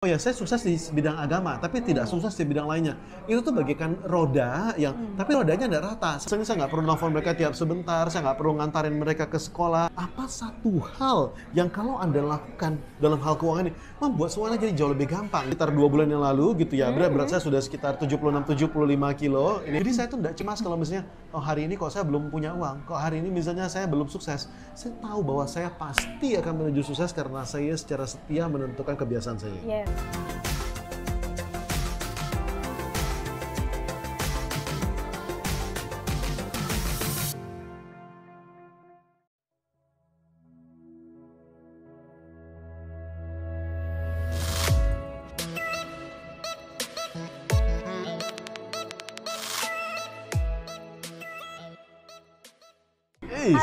Oh ya, saya sukses di bidang agama, tapi tidak sukses di bidang lainnya. Itu tuh bagaikan roda yang, tapi rodanya nggak rata. Misalnya saya nggak perlu nelfon mereka tiap sebentar, saya nggak perlu ngantarin mereka ke sekolah. Apa satu hal yang kalau Anda lakukan dalam hal keuangan ini, membuat semuanya jadi jauh lebih gampang. Sekitar 2 bulan yang lalu gitu ya, berat saya sudah sekitar 76-75 kilo. Jadi saya tuh nggak cemas kalau misalnya, oh hari ini kok saya belum punya uang, kok hari ini misalnya saya belum sukses. Saya tahu bahwa saya pasti akan menuju sukses karena saya secara setia menentukan kebiasaan saya. Yes.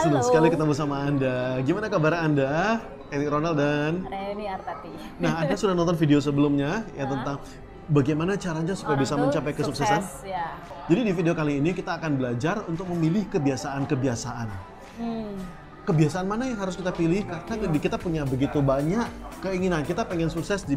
Senang sekali ketemu sama Anda. Gimana kabar Anda? Erik Ronald dan Reni Artati. Nah, Anda sudah nonton video sebelumnya ya tentang bagaimana caranya supaya bisa mencapai kesuksesan? Ya. Jadi di video kali ini kita akan belajar untuk memilih kebiasaan-kebiasaan. Kebiasaan mana yang harus kita pilih? Karena kita punya begitu banyak keinginan. Kita pengen sukses di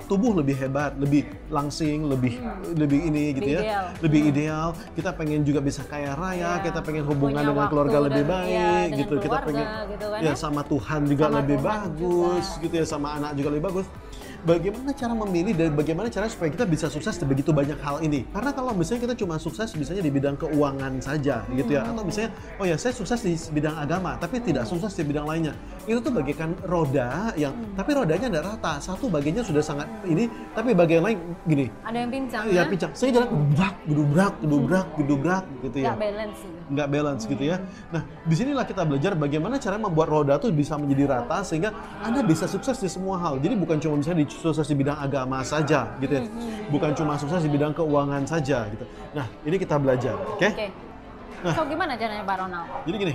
tubuh lebih hebat, lebih langsing, lebih ini gitu ya, ideal. lebih ideal. Kita pengen juga bisa kaya raya, kita pengen hubungan dengan keluarga lebih baik, gitu. Kita pengen gitu kan, ya sama Tuhan juga sama lebih Tuhan bagus, juga. gitu ya, sama anak juga lebih bagus. Bagaimana cara memilih dan bagaimana cara supaya kita bisa sukses di begitu banyak hal ini? Karena kalau misalnya kita cuma sukses misalnya di bidang keuangan saja gitu ya, atau misalnya oh ya saya sukses di bidang agama tapi tidak sukses di bidang lainnya. Itu tuh bagaikan roda yang tapi rodanya nggak rata. Satu bagiannya sudah sangat ini, tapi bagian lain gini. Ada yang pincang Ya pincang. Saya jalan gedubrak gitu ya. Nggak balance gitu. Nggak balance gitu ya. Nah, disinilah kita belajar bagaimana cara membuat roda tuh bisa menjadi rata sehingga Anda bisa sukses di semua hal. Jadi bukan cuma misalnya sukses di bidang agama saja gitu ya. Bukan cuma sukses di bidang keuangan saja gitu. Nah, ini kita belajar, oke? Nah, so gimana caranya Pak Ronald? jadi gini.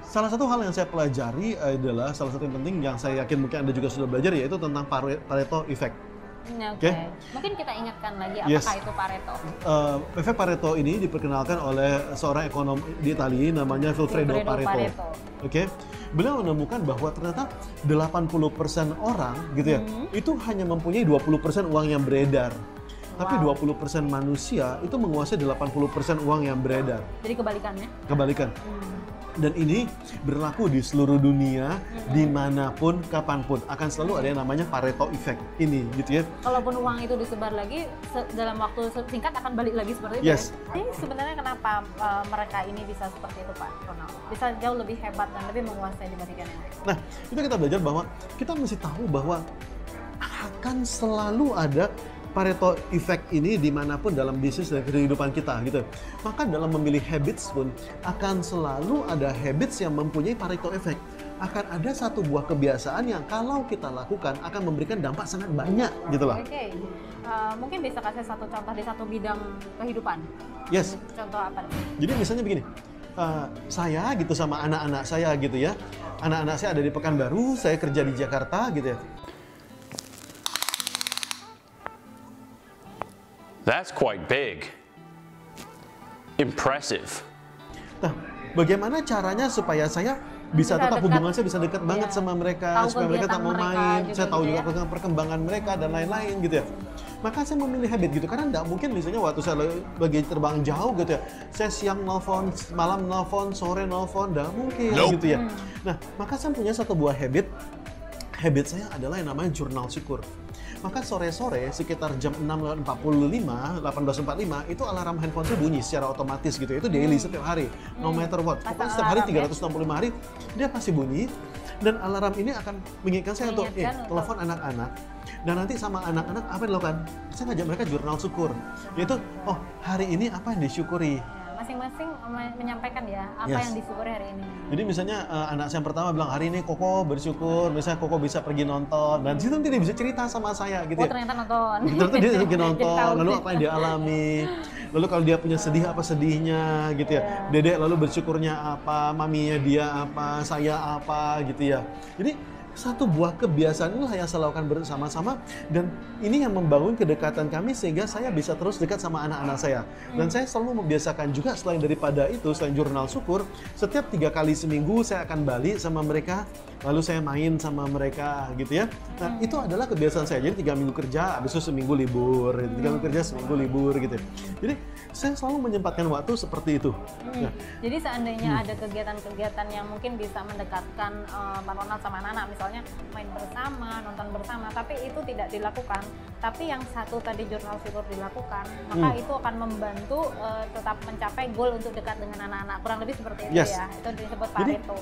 Salah satu hal yang saya pelajari adalah salah satu yang penting yang saya yakin mungkin Anda juga sudah belajar yaitu tentang Pareto Effect. Oke. Mungkin kita ingatkan lagi apakah itu Pareto? Efek Pareto ini diperkenalkan oleh seorang ekonom di Italia namanya Vilfredo Pareto. Oke. Beliau menemukan bahwa ternyata 80% orang gitu ya, itu hanya mempunyai 20% uang yang beredar. Tapi 20% manusia itu menguasai 80% uang yang beredar. Jadi kebalikannya? Kebalikan. Dan ini berlaku di seluruh dunia, dimanapun, kapanpun. Akan selalu ada yang namanya Pareto Effect ini, gitu ya. Kalaupun uang itu disebar lagi, dalam waktu singkat akan balik lagi seperti itu Yes. ya? Jadi sebenarnya kenapa mereka ini bisa seperti itu Pak Ronald? Bisa jauh lebih hebat dan lebih menguasai dibandingkan yang lain? Nah, itu kita belajar bahwa kita mesti tahu bahwa akan selalu ada Pareto Effect ini dimanapun dalam bisnis dan kehidupan kita gitu. Maka dalam memilih habits pun akan selalu ada habits yang mempunyai Pareto Effect. Akan ada satu buah kebiasaan yang kalau kita lakukan akan memberikan dampak sangat banyak gitu lah. Oke. Mungkin bisa kasih satu contoh di satu bidang kehidupan? Yes. Contoh apa nih? Jadi misalnya begini, saya gitu sama anak-anak saya gitu ya. Anak-anak saya ada di Pekanbaru, saya kerja di Jakarta gitu ya. That's quite big. Impressive. Nah, bagaimana caranya supaya saya bisa tetap hubungan saya bisa dekat banget sama mereka, supaya mereka tak mau main, saya tahu juga perkembangan mereka dan lain-lain gitu ya. Maka saya memilih habit gitu, karena nggak mungkin misalnya waktu saya lagi terbang jauh gitu ya, saya siang nelfon, malam nelfon, sore nelfon, nggak mungkin gitu ya. Nah, maka saya punya satu buah habit saya adalah yang namanya jurnal syukur. Maka sore-sore sekitar jam 6.45, 18.45 itu alarm handphone saya bunyi secara otomatis gitu. Itu daily setiap hari, no matter what. Pokoknya setiap hari 365 hari dia pasti bunyi. Dan alarm ini akan mengingatkan saya untuk telepon anak-anak. Dan nanti sama anak-anak apa yang dilakukan? Saya ngajak mereka jurnal syukur. Yaitu, oh hari ini apa yang disyukuri? Masing-masing menyampaikan ya apa yang disyukuri hari ini. Jadi misalnya anak saya yang pertama bilang hari ini Koko bersyukur, misalnya Koko bisa pergi nonton, dan situ nanti dia bisa cerita sama saya gitu ya. Oh ternyata nonton. Ternyata dia pergi nonton, lalu apa yang dia alami, lalu kalau dia punya sedih apa sedihnya gitu ya. Dedek lalu bersyukurnya apa, maminya dia apa, saya apa gitu ya. Jadi satu buah kebiasaan inilah yang saya lakukan bersama-sama, dan ini yang membangun kedekatan kami sehingga saya bisa terus dekat sama anak-anak saya. Dan saya selalu membiasakan juga selain daripada itu, selain jurnal syukur, setiap 3 kali seminggu saya akan balik sama mereka lalu saya main sama mereka gitu ya. Nah itu adalah kebiasaan saya. Jadi 3 minggu kerja, habis itu seminggu libur. 3 minggu kerja, seminggu libur gitu. Jadi saya selalu menyempatkan waktu seperti itu. Nah, jadi seandainya ada kegiatan-kegiatan yang mungkin bisa mendekatkan Pak Ronald sama anak-anak, misalnya main bersama, nonton bersama, tapi itu tidak dilakukan, tapi yang satu tadi journal figur dilakukan, maka itu akan membantu tetap mencapai goal untuk dekat dengan anak-anak. Kurang lebih seperti itu ya, itu disebut Pareto.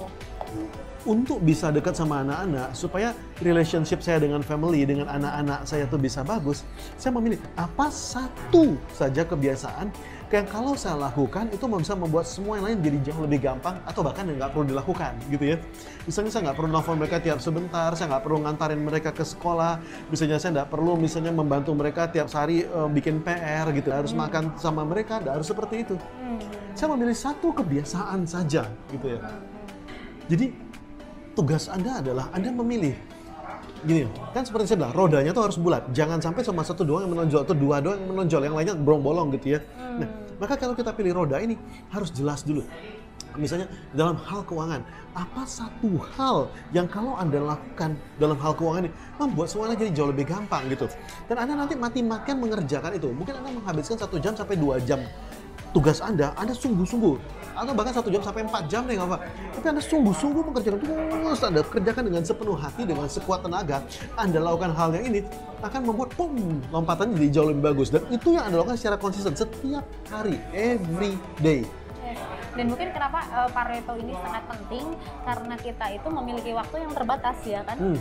Untuk bisa dekat sama anak-anak, supaya relationship saya dengan family, dengan anak-anak saya tuh bisa bagus, saya memilih apa satu saja kebiasaan yang kalau saya lakukan itu bisa membuat semua yang lain jadi jauh lebih gampang atau bahkan nggak perlu dilakukan gitu ya. Misalnya saya nggak perlu nelfon mereka tiap sebentar, saya nggak perlu ngantarin mereka ke sekolah, misalnya saya nggak perlu misalnya membantu mereka tiap hari bikin PR gitu, harus makan sama mereka, nggak harus seperti itu. Saya memilih satu kebiasaan saja gitu ya. Jadi tugas Anda adalah Anda memilih. Gini, kan seperti saya bilang, rodanya tuh harus bulat. Jangan sampai cuma satu doang yang menonjol, atau dua doang yang menonjol, yang lainnya bolong-bolong gitu ya. Nah, maka kalau kita pilih roda ini, harus jelas dulu. Misalnya dalam hal keuangan, apa satu hal yang kalau Anda lakukan dalam hal keuangan ini membuat semuanya jadi jauh lebih gampang gitu. Dan Anda nanti mati-matian mengerjakan itu. Mungkin Anda menghabiskan 1 jam sampai 2 jam tugas Anda sungguh-sungguh, atau bahkan 1 jam sampai 4 jam deh nggak apa. Tapi Anda sungguh-sungguh mengerjakan terus, Anda kerjakan dengan sepenuh hati, dengan sekuat tenaga. Anda lakukan hal yang ini akan membuat lompatannya jadi jauh lebih bagus. Dan itu yang Anda lakukan secara konsisten setiap hari, every day. Dan mungkin kenapa Pareto ini sangat penting, karena kita itu memiliki waktu yang terbatas ya kan.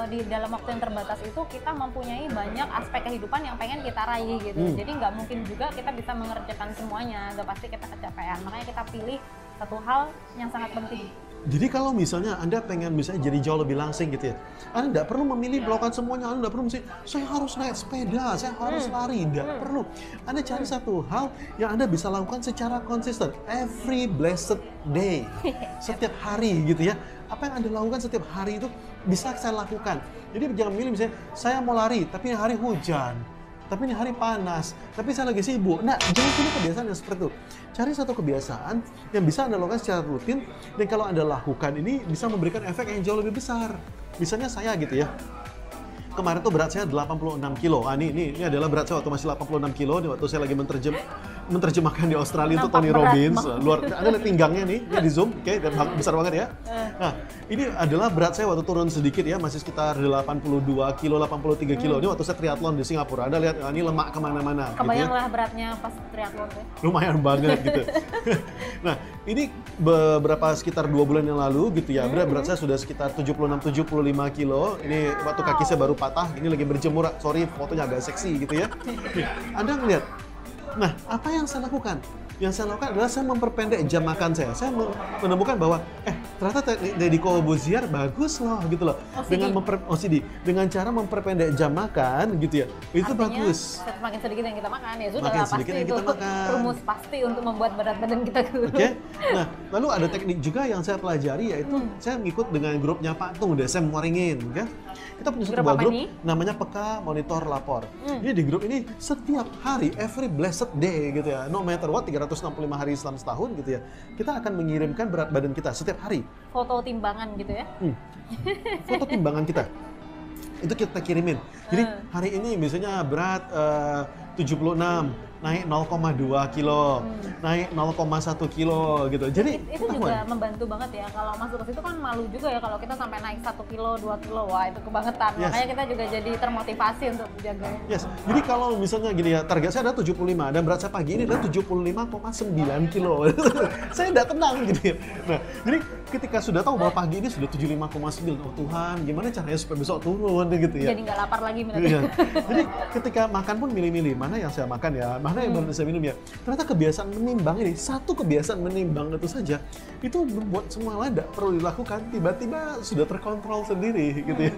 Di dalam waktu yang terbatas itu kita mempunyai banyak aspek kehidupan yang pengen kita raih gitu. Jadi nggak mungkin juga kita bisa mengerjakan semuanya, udah pasti kita kecapean. Makanya kita pilih satu hal yang sangat penting. Jadi kalau misalnya Anda pengen misalnya jadi jauh lebih langsing gitu ya, Anda tidak perlu memilih melakukan semuanya. Anda tidak perlu mesti, saya harus naik sepeda, saya harus lari. Tidak perlu. Anda cari satu hal yang Anda bisa lakukan secara konsisten. Every blessed day. Setiap hari gitu ya. Apa yang Anda lakukan setiap hari itu bisa saya lakukan. Jadi jangan milih misalnya, saya mau lari, tapi hari hujan. Tapi ini hari panas, tapi saya lagi sibuk. Nah, jangan punya kebiasaan yang seperti itu. Cari satu kebiasaan yang bisa Anda lakukan secara rutin, dan kalau Anda lakukan ini bisa memberikan efek yang jauh lebih besar. Misalnya saya gitu ya, kemarin tuh berat saya 86 kilo. Ini adalah berat saya waktu masih 86 kilo, waktu saya lagi menerjemahkan di Australia itu Tony Robbins. Luar, Anda lihat pinggangnya nih, ya di zoom, oke, besar banget ya. Nah, ini adalah berat saya waktu turun sedikit ya, masih sekitar 82 kilo, 83 kilo. Ini waktu saya triathlon di Singapura. Anda lihat, ini lemak kemana-mana. Kebayanglah gitu ya. Beratnya pas triathlon ya. Lumayan banget gitu. Nah, ini beberapa sekitar 2 bulan yang lalu gitu ya. Berat saya sudah sekitar 76-75 kilo. Ini waktu kaki saya baru patah, ini lagi berjemur. Sorry, fotonya agak seksi gitu ya. Anda ngeliat. Nah, apa yang saya lakukan? Yang saya lakukan adalah saya memperpendek jam makan saya. Saya menemukan bahwa ternyata teknik Deddy Corbuzier bagus loh gitu loh. Dengan OCD, dengan cara memperpendek jam makan gitu ya. Itu artinya, bagus. Semakin sedikit yang kita makan ya sudah Makin lah, sedikit pasti yang itu kita makan. rumus pasti untuk membuat berat badan kita turun. Oke. Nah, lalu ada teknik juga yang saya pelajari, yaitu saya ngikut dengan grupnya Pak Tung, Desem Waringin, kan? Kita punya sebuah grup namanya Peka Monitor Lapor. Jadi di grup ini setiap hari, every blessed day gitu ya, no matter what, 365 hari selama setahun gitu ya, kita akan mengirimkan berat badan kita setiap hari. Foto timbangan gitu ya? Foto timbangan kita. Itu kita kirimin. Jadi hari ini misalnya berat 76, naik 0,2 kilo, naik 0,1 kilo gitu. Jadi itu juga membantu banget ya. Kalau masuk ke situ kan malu juga ya kalau kita sampai naik 1 kilo, 2 kilo, wah itu kebangetan. Yes. Makanya kita juga jadi termotivasi untuk menjaga. Yes. Jadi kalau misalnya gini ya, target saya ada 75 dan berat saya pagi ini adalah 75,9 kilo. Saya tidak tenang gitu ya. Nah, jadi ketika sudah tahu bahwa pagi ini sudah 75,9, oh Tuhan, gimana caranya supaya besok turun gitu ya. Jadi nggak lapar lagi berarti. Iya. Jadi ketika makan pun milih-milih mana yang saya makan ya, mana yang baru saya minum ya. Ternyata kebiasaan menimbang ini, satu kebiasaan menimbang itu saja, itu membuat semua lain tidak perlu dilakukan, tiba-tiba sudah terkontrol sendiri gitu ya.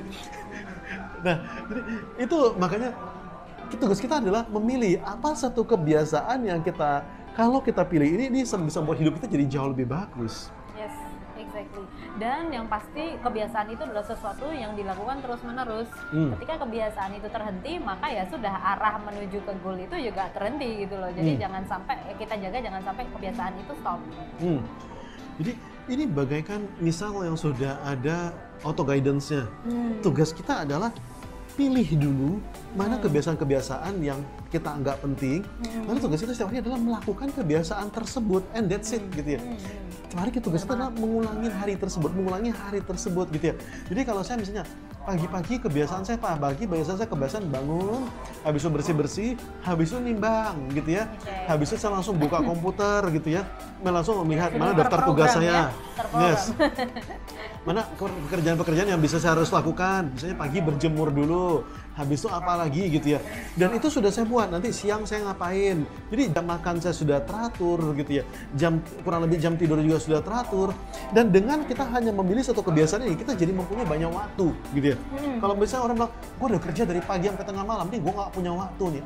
Nah, jadi itu makanya tugas kita adalah memilih apa satu kebiasaan yang kita, kalau kita pilih ini bisa membuat hidup kita jadi jauh lebih bagus. Yes, exactly. Dan yang pasti kebiasaan itu adalah sesuatu yang dilakukan terus-menerus. Ketika kebiasaan itu terhenti, maka ya sudah arah menuju ke goal itu juga terhenti gitu loh. Jadi jangan sampai kita jaga jangan sampai kebiasaan itu stop. Jadi ini bagaikan misal yang sudah ada auto guidance-nya. Tugas kita adalah pilih dulu mana kebiasaan-kebiasaan yang kita anggap penting. Lalu tugas kita setiap hari adalah melakukan kebiasaan tersebut, and that's it gitu ya. Setiap hari tugas kita adalah mengulangi hari tersebut gitu ya. Jadi kalau saya misalnya pagi-pagi kebiasaan saya kebiasaan bangun, habis itu bersih-bersih, habis itu nimbang gitu ya. Habis itu saya langsung buka komputer gitu ya. Langsung melihat mana daftar tugas saya. Yes. Mana pekerjaan-pekerjaan yang bisa saya harus lakukan. Misalnya pagi berjemur dulu, habis itu apa lagi gitu ya. Dan itu sudah saya buat, nanti siang saya ngapain. Jadi jam makan saya sudah teratur gitu ya. Kurang lebih jam tidur juga sudah teratur. Dan dengan kita hanya memilih satu kebiasaan ini, kita jadi mempunyai banyak waktu gitu ya. Kalau misalnya orang bilang, gue udah kerja dari pagi sampai tengah malam, nih gue gak punya waktu nih.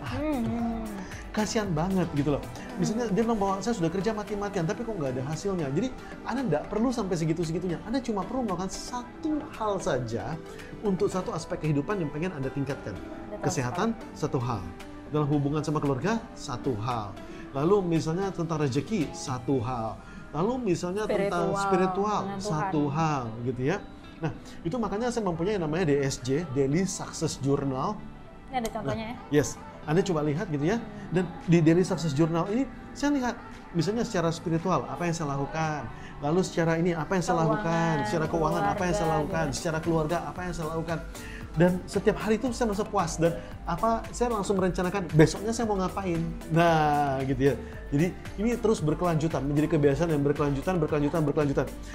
Kasihan banget gitu loh. Misalnya dia bilang bahwa saya sudah kerja mati-matian, tapi kok nggak ada hasilnya. Jadi Anda nggak perlu sampai segitu-segitunya. Anda cuma perlu melakukan satu hal saja untuk satu aspek kehidupan yang pengen Anda tingkatkan. Kesehatan, satu hal. Dalam hubungan sama keluarga, satu hal. Lalu misalnya tentang rezeki, satu hal. Lalu misalnya tentang spiritual, satu hal gitu ya. Nah, itu makanya saya mempunyai namanya DSJ, Daily Success Journal. Ini ada contohnya ya? Yes. Anda coba lihat gitu ya, dan di Daily Success Journal ini saya lihat misalnya secara spiritual apa yang saya lakukan, lalu secara ini apa yang saya lakukan, secara keuangan apa yang saya lakukan, secara keluarga apa yang saya lakukan. Dan setiap hari itu saya merasa puas dan saya langsung merencanakan besoknya saya mau ngapain. Nah, gitu ya. Jadi ini terus berkelanjutan, menjadi kebiasaan yang berkelanjutan.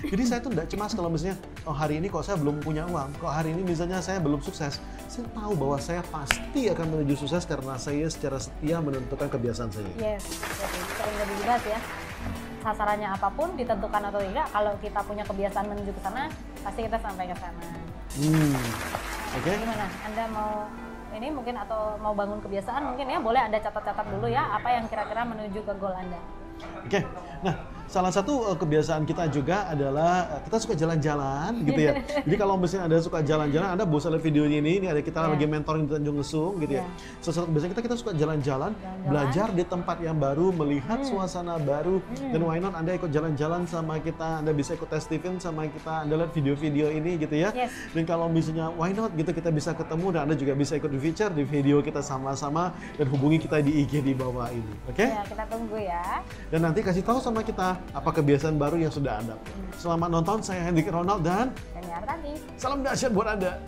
Jadi saya tuh tidak cemas kalau misalnya hari ini kok saya belum punya uang, kok hari ini misalnya saya belum sukses. Saya tahu bahwa saya pasti akan menuju sukses karena saya secara setia menentukan kebiasaan saya. Yes, sering lebih dibahas ya. Sasarannya apapun, ditentukan atau tidak, kalau kita punya kebiasaan menuju ke sana, pasti kita sampai ke sana. Oke. Gimana? Anda mau ini mungkin atau mau bangun kebiasaan mungkin ya, boleh Anda catat-catat dulu ya apa yang kira-kira menuju ke goal Anda. Oke. Nah, salah satu kebiasaan kita juga adalah kita suka jalan-jalan gitu ya. Jadi kalau misalnya Anda suka jalan-jalan, Anda bisa lihat videonya ini ada kita lagi mentoring di Tanjung Lesung gitu ya. Salah satu kebiasaan kita suka jalan-jalan, belajar di tempat yang baru, melihat suasana baru. Dan why not Anda ikut jalan-jalan sama kita, Anda bisa ikut tes event sama kita, Anda lihat video-video ini gitu ya. Dan kalau misalnya why not gitu kita bisa ketemu dan Anda juga bisa ikut di feature di video kita sama-sama dan hubungi kita di IG di bawah ini. Oke? Ya, kita tunggu ya. Dan nanti kasih tahu sama kita apa kebiasaan baru yang sudah Anda. Selamat nonton, saya Hendrik Ronald dan Daniar tadi. salam dahsyat buat Anda.